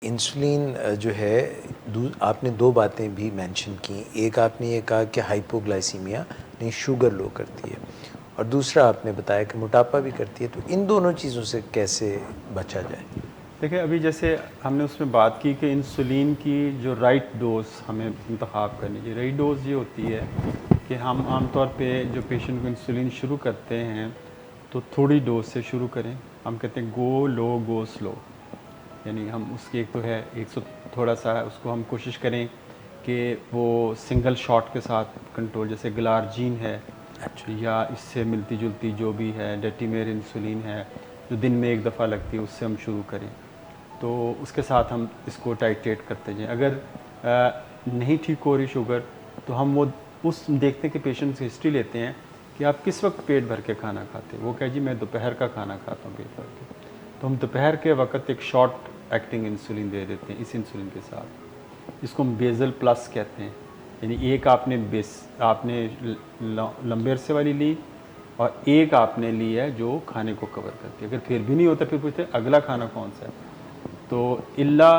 Insulin जो है आपने दो बातें भी मेंशन की। एक आपने ये कहा कि हाइपोग्लाइसीमिया नहीं शुगर लो करती है, और दूसरा आपने बताया कि मोटापा भी करती है। तो इन दोनों चीज़ों से कैसे बचा जाए? देखिए, अभी जैसे हमने उसमें बात की कि इंसुलिन की जो राइट डोज हमें इंतखाब करनी चाहिए। राइट डोज ये होती है कि हम आमतौर पे जो पेशेंट को इंसुलिन शुरू करते हैं तो थोड़ी डोज से शुरू करें। हम कहते हैं गो लो गो स्लो, यानी हम उसकी एक तो है 100 थोड़ा सा उसको हम कोशिश करें कि वो सिंगल शॉट के साथ कंट्रोल, जैसे ग्लार्जीन है अच्छा। या इससे मिलती जुलती जो भी है डेटिमेर इंसुलिन है जो दिन में एक दफ़ा लगती है, उससे हम शुरू करें। तो उसके साथ हम इसको टाइट्रेट करते जाएं। अगर नहीं ठीक हो रही शुगर तो हम वो उस देखते हैं कि पेशेंट से हिस्ट्री लेते हैं कि आप किस वक्त पेट भर के खाना खाते हैं। वो कहे जी मैं दोपहर का खाना खाता हूँ पेट भर के, तो हम दोपहर के वक्त एक शॉर्ट एक्टिंग इंसुलिन दे देते हैं इस इंसुलिन के साथ। इसको हम बेजल प्लस कहते हैं, यानी एक आपने लंबे अरसे वाली ली और एक आपने ली है जो खाने को कवर करती है। अगर फिर भी नहीं होता फिर पूछते अगला खाना कौन सा है। तो इल्ला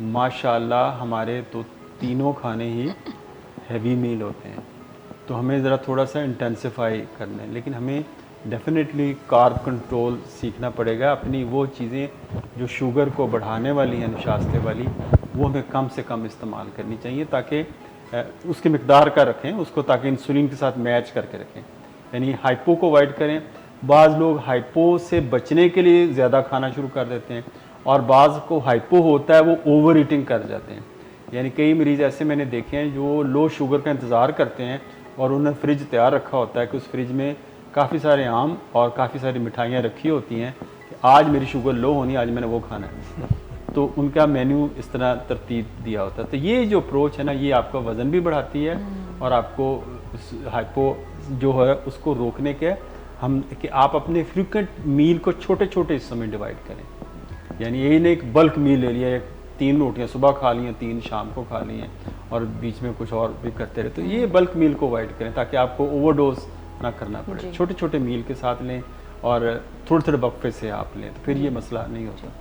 माशाल्लाह हमारे तो तीनों खाने ही हैवी मील होते हैं, तो हमें ज़रा थोड़ा सा इंटेंसिफाई करना है। लेकिन हमें डेफिनेटली कार्ब कंट्रोल सीखना पड़ेगा। अपनी वो चीज़ें जो शुगर को बढ़ाने वाली हैं नशास्ते वाली, वो हमें कम से कम इस्तेमाल करनी चाहिए, ताकि उसकी मकदार का रखें उसको, ताकि इंसुलिन के साथ मैच करके रखें, यानी हाइपो को अवॉइड करें। बाज़ लोग हाइपो से बचने के लिए ज़्यादा खाना शुरू कर देते हैं और बाज़ को हाइपो होता है वो ओवर ईटिंग कर जाते हैं। यानी कई मरीज़ ऐसे मैंने देखे हैं जो लो शुगर का इंतज़ार करते हैं और उन्होंने फ्रिज तैयार रखा होता है कि उस फ्रिज में काफ़ी सारे आम और काफ़ी सारी मिठाइयाँ रखी होती हैं कि आज मेरी शुगर लो होनी, आज मैंने वो खाना है। तो उनका मेन्यू इस तरह तरतीब दिया होता है। तो ये जो अप्रोच है ना, ये आपका वज़न भी बढ़ाती है और आपको हाइपो जो है उसको रोकने के हम कि आप अपने फ्रीक्वेंट मील को छोटे छोटे हिस्सों में डिवाइड करें। यानी यही नहीं एक बल्क मील ले लिया, 3 रोटियां सुबह खा ली हैं, 3 शाम को खा ली हैं और बीच में कुछ और भी करते रहे। तो ये बल्क मील को अवॉइड करें ताकि आपको ओवरडोज ना करना पड़े। छोटे छोटे मील के साथ लें और थोड़े थोड़े वक्फे से आप लें, तो फिर ये मसला नहीं होता।